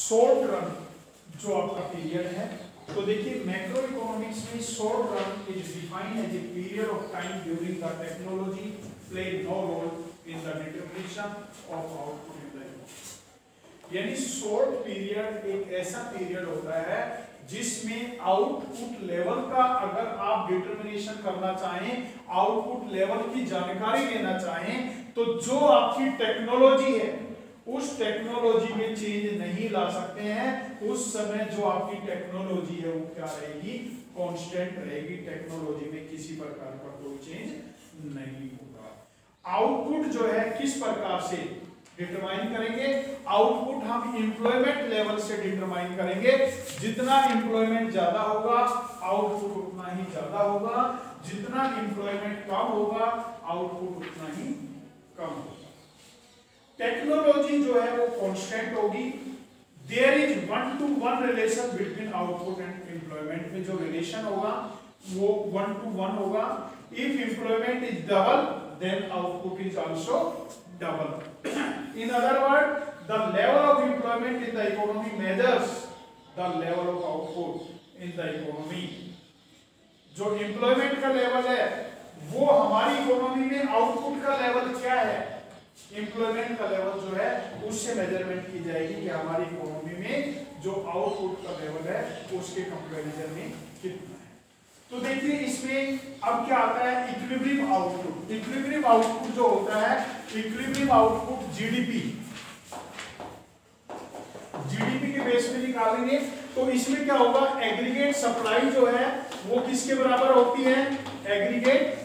Short run जो आपका period है, तो देखिए मैक्रो इकोनॉमिक्स में short run is defined as a period of time during the technology play no role in the determination of output in the economy. यानी short period एक ऐसा period होता है जिसमें आउटपुट लेवल का अगर आप डिटरमिनेशन करना चाहें, आउटपुट लेवल की जानकारी लेना चाहें, तो जो आपकी टेक्नोलॉजी है उस टेक्नोलॉजी में चेंज नहीं ला सकते हैं। उस समय जो आपकी टेक्नोलॉजी है वो क्या रहेगी, कांस्टेंट रहेगी। टेक्नोलॉजी में किसी प्रकार का कोई चेंज नहीं होगा। आउटपुट जो है किस प्रकार से डिटरमाइन करेंगे, आउटपुट हम एम्प्लॉयमेंट लेवल से डिटरमाइन करेंगे। जितना एम्प्लॉयमेंट ज्यादा होगा आउटपुट उतना ही ज्यादा होगा, जितना एम्प्लॉयमेंट कम होगा आउटपुट उतना ही कम होगा। टेक्नोलॉजी जो है वो कांस्टेंट होगी। There is 1-to-1 relation between output and employment में जो रिलेशन होगा वो 1-to-1 होगा। If employment is double then output is also double. In other words, the level of employment in the economy measures the level of output in the economy. जो employment का level है वो हमारी economy में output का level क्या है, employment का लेवल जो है उससे मेजरमेंट की जाएगी कि हमारी इकोनॉमी में जो आउटपुट का लेवल है उसके कंपैरिजन में कितना है। तो देखिए इसमें अब क्या आता है, इक्विलिब्रियम आउटपुट। इक्विलिब्रियम आउटपुट जो होता है, इक्विलिब्रियम आउटपुट जीडीपी के बेस में निकालेंगे। तो इसमें क्या होगा, एग्रीगेट सप्लाई जो है वो किसके बराबर होती है, एग्रीगेट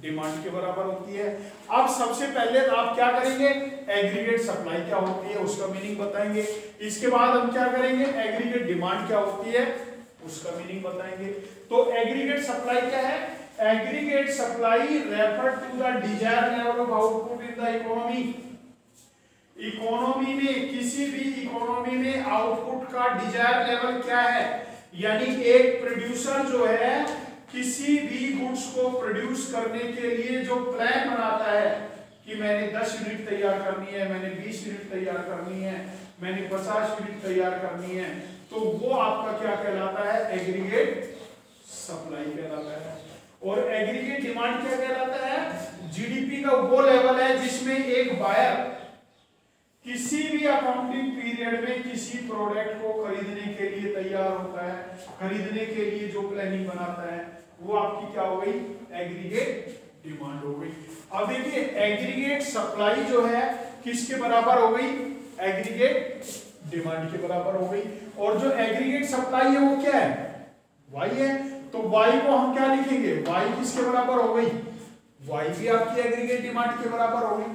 डिमांड के बराबर होती है। अब सबसे पहले आप क्या करेंगे, एग्रीगेट सप्लाई क्या होती है उसका मीनिंग बताएंगे। इसके बाद हम क्या करेंगे, एग्रीगेट डिमांड क्या होती है उसका मीनिंग बताएंगे। तो एग्रीगेट सप्लाई क्या है, aggregate supply refer to the desired level of output in the economy. Economy में, किसी भी इकोनॉमी में आउटपुट का डिजायर्ड लेवल क्या है, यानी एक प्रोड्यूसर जो है किसी भी गुड्स को प्रोड्यूस करने के लिए जो प्लान बनाता है कि मैंने 10 यूनिट तैयार करनी है, मैंने 20 यूनिट तैयार करनी है, मैंने 50 यूनिट तैयार करनी है, तो वो आपका क्या कहलाता है, एग्रीगेट सप्लाई कहलाता है। और एग्रीगेट डिमांड क्या कहलाता है, जीडीपी का वो लेवल है जिसमें एक बायर किसी भी अकाउंटिंग पीरियड में किसी प्रोडक्ट को खरीदने के लिए तैयार होता है, खरीदने के लिए जो प्लानिंग बनाता है वो आपकी क्या हो गई, एग्रीगेट डिमांड हो गई। अब देखिए एग्रीगेट सप्लाई जो है किसके बराबर हो गई, एग्रीगेट डिमांड के बराबर हो गई। और जो एग्रीगेट सप्लाई है वो क्या है, वाई है। तो वाई को हम क्या लिखेंगे, वाई किसके बराबर हो गई, वाई भी आपकी एग्रीगेट डिमांड के बराबर हो गई।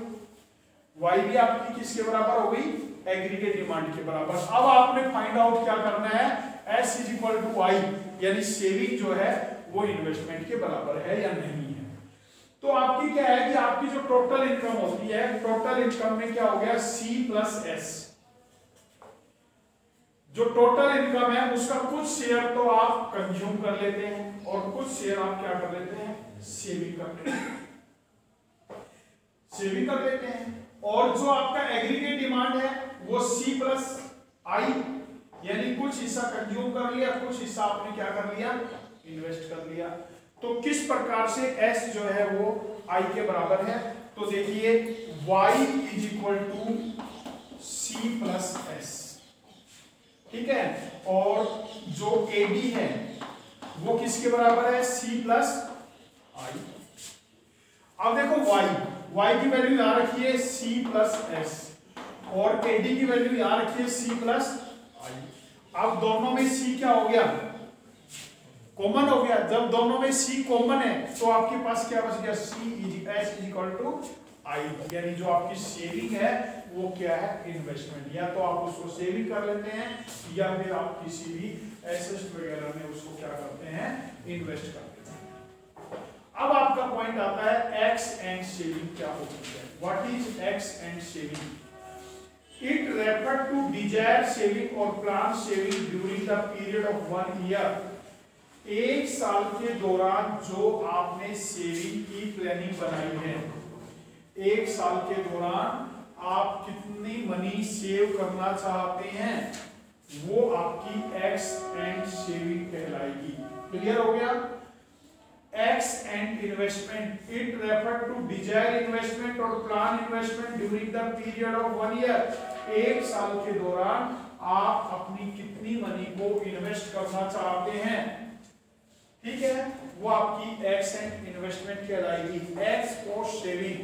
वाई भी आपकी किसके बराबर हो गई, एग्रीगेट डिमांड के बराबर। अब आपने फाइंड आउट क्या करना है, S इज इक्वल टू आई, यानी सेविंग जो है वो इन्वेस्टमेंट के बराबर है या नहीं है। तो आपकी क्या है कि आपकी जो टोटल इनकम होती है, टोटल इनकम में क्या हो गया, C प्लस S। जो टोटल इनकम है उसका कुछ शेयर तो आप कंज्यूम कर लेते हैं और कुछ शेयर आप क्या कर लेते हैं, सेविंग कर लेते हैं, सेविंग कर लेते हैं। और जो आपका एग्रीगेट डिमांड है वो C प्लस आई, यानी कुछ हिस्सा कंज्यूम कर लिया, कुछ हिस्सा आपने क्या कर लिया, इन्वेस्ट कर लिया। तो किस प्रकार से S जो है वो I के बराबर है, तो देखिए Y is equal to C plus S, ठीक है। और जो AD है वो किसके बराबर है, C प्लस I। अब देखो Y की वैल्यू यहां रखी है C प्लस S और AD की वैल्यू यहां रखी है C प्लस I। अब दोनों में C क्या हो गया, कॉमन हो गया। जब दोनों में C कॉमन है तो आपके पास क्या बच गया, S is equal to I, यानी जो आपकी सेविंग है वो क्या है, इन्वेस्टमेंट। या तो आप उसको सेविंग कर लेते हैं या फिर आप किसी भी एसेट वगैरह में उसको क्या करते हैं, इन्वेस्ट करते हैं। अब आपका पॉइंट आता है एक्स एंड सेविंग क्या होती है, what is ex ante saving. It refer to desired saving और plan saving during the period of 1 year. एक साल के दौरान जो आपने सेविंग की प्लानिंग बनाई है, एक साल के दौरान आप कितनी मनी सेव करना चाहते हैं वो आपकी एक्स एंड सेविंग कहलाएगी। क्लियर हो गया? Ex ante investment, it refer to desire investment और plan investment during the period of 1 year. एक साल के दौरान आप अपनी कितनी मनी को इन्वेस्ट करना चाहते हैं, ठीक है, वो आपकी एक्स एंड इन्वेस्टमेंट कहलाएगी। Ex post saving,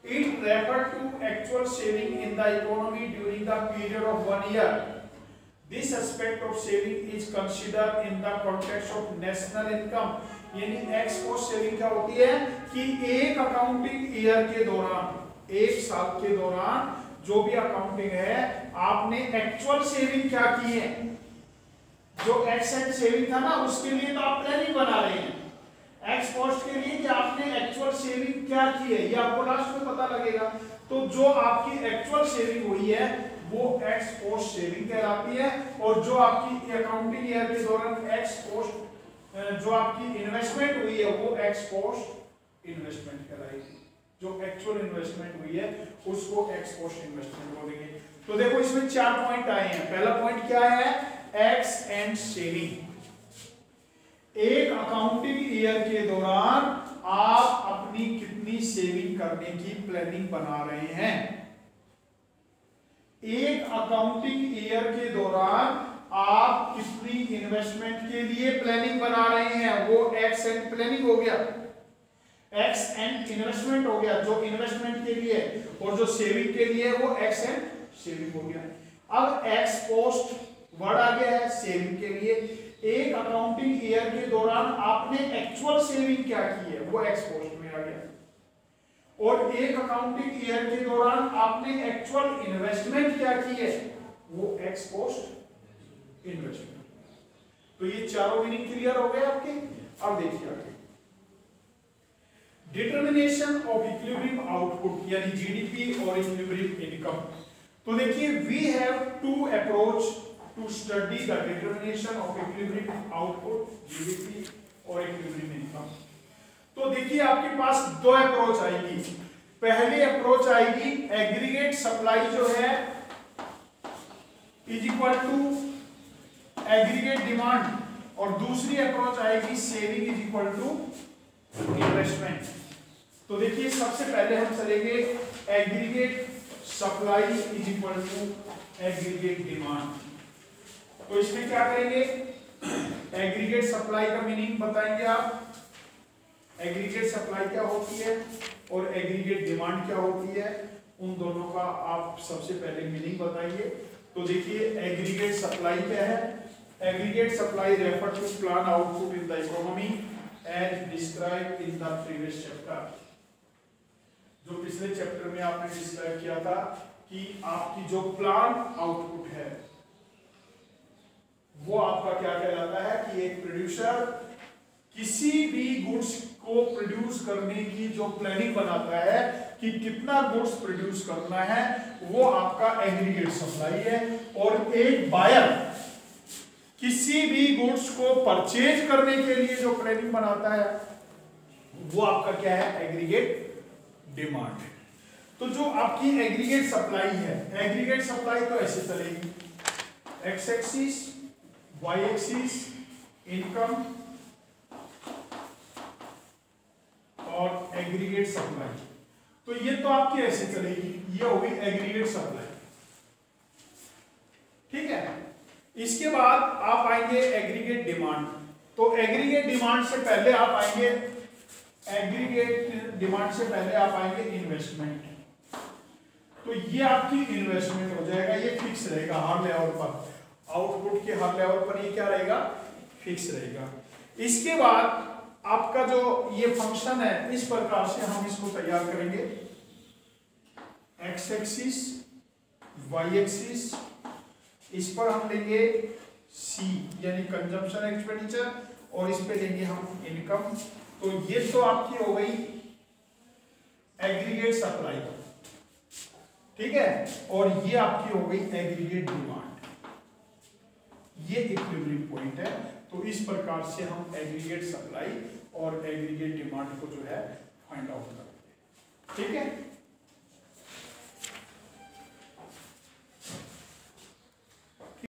it refer to actual saving in the economy during the period of 1 year. This aspect of saving is considered in the context of national income। यानी x post saving क्या होती है कि एक accounting year के दौरान, एक साल के दौरान जो भी अकाउंटिंग है, आपने एक्चुअल सेविंग क्या की है, जो एक्स एंड सेविंग था ना उसके लिए तो आप प्लानिंग बना रहे हैं, एक्स पोस्ट के लिए कि आपने एक्चुअल सेविंग क्या की है ये आपको लास्ट में पता लगेगा। तो जो आपकी एक्चुअल सेविंग हुई है वो एक्स पोस्ट सेविंग कहलाती है, और जो आपकी अकाउंटिंग ईयर के दौरान एक्स पोस्ट जो आपकी इन्वेस्टमेंट हुई है वो एक्स पोस्ट इन्वेस्टमेंट कहलाएगी। जो एक्चुअल इन्वेस्टमेंट हुई है उसको एक्स पोस्ट इन्वेस्टमेंट बोलेंगे। तो देखो इसमें 4 पॉइंट आए हैं। पहला पॉइंट क्या है, एक्स एंड सेविंग। एक अकाउंटिंग ईयर के दौरान आप अपनी कितनी सेविंग करने की प्लानिंग बना रहे हैं। एक अकाउंटिंग ईयर के दौरान आप कितनी इन्वेस्टमेंट के लिए प्लानिंग बना रहे हैं, वो एक्स एंड प्लानिंग हो गया, एक्स एंड इन्वेस्टमेंट हो गया जो इन्वेस्टमेंट के लिए, और जो सेविंग के लिए वो एक्स एंड सेविंग हो गया। अब एक्स पोस्ट वर्ड आ गया है सेविंग के लिए। एक अकाउंटिंग ईयर के दौरान आपने एक्चुअल सेविंग क्या की है वो एक्स पोस्ट में आ गया, और एक अकाउंटिंग ईयर के दौरान आपने एक्चुअल इन्वेस्टमेंट क्या की है वो एक्स पोस्ट इन्वेस्टमेंट। तो ये चारों मीनिंग क्लियर हो गए आपके। अब देखिए आगे, डिटर्मिनेशन ऑफ इक्विलिब्रियम आउटपुट यानी जीडीपी और इक्विलिब्रियम इनकम। तो देखिए we have to approach to study the determination of equilibrium output, GDP और इक्विलिब्रियम इनकम। तो देखिए आपके पास दो अप्रोच आएगी। पहली अप्रोच आएगी एग्रीगेट सप्लाई जो है is equal to aggregate demand, और दूसरी अप्रोच आएगी saving is equal to investment. तो देखिए सबसे पहले हम चलेंगे aggregate supply is equal to aggregate demand. तो इसमें क्या करेंगे, एग्रीगेट सप्लाई का मीनिंग बताएंगे आप, एग्रीगेट सप्लाई क्या होती है और एग्रीगेट डिमांड क्या होती है, उन दोनों का आप सबसे पहले मीनिंग बताइए। तो देखिए एग्रीगेट सप्लाई क्या है, aggregate supply refer to plan output in the economy as describe in the previous chapter. जो पिछले चैप्टर में आपने डिस्क्राइब किया था कि आपकी जो प्लान आउटपुट है वो आपका क्या कहलाता है कि एक प्रोड्यूसर किसी भी गुड्स को प्रोड्यूस करने की जो प्लानिंग बनाता है कि कितना गुड्स प्रोड्यूस करना है वो आपका एग्रीगेट सप्लाई है, और एक बायर किसी भी गुड्स को परचेज करने के लिए जो प्लानिंग बनाता है वो आपका क्या है, एग्रीगेट डिमांड। तो जो आपकी एग्रीगेट सप्लाई है, एग्रीगेट सप्लाई तो ऐसे चलेगी, X axis, Y axis income और एग्रीगेट सप्लाई। तो ये तो आपकी ऐसे चलेगी, ये होगी एग्रीगेट सप्लाई, ठीक है। इसके बाद आप आएंगे एग्रीगेट डिमांड। तो एग्रीगेट डिमांड से पहले आप आएंगे, एग्रीगेट डिमांड से पहले आप आएंगे इन्वेस्टमेंट। तो ये आपकी इन्वेस्टमेंट हो जाएगा, ये फिक्स रहेगा हर लेवल पर, आउटपुट के हर लेवल पर ये क्या रहेगा, फिक्स रहेगा। इसके बाद आपका जो ये फंक्शन है इस प्रकार से हम इसको तैयार करेंगे, एक्स एक्सिस, वाई एक्सिस, इस पर हम लेंगे सी यानी कंजम्पशन एक्सपेंडिचर, और इस पे लेंगे हम इनकम। तो ये तो आपकी हो गई एग्रीगेट सप्लाई, ठीक है, और ये आपकी हो गई एग्रीगेट डिमांड। ये इक्विलिब्रियम पॉइंट है। तो इस प्रकार से हम एग्रीगेट सप्लाई और एग्रीगेट डिमांड को जो है फाइंड आउट करते हैं, ठीक है।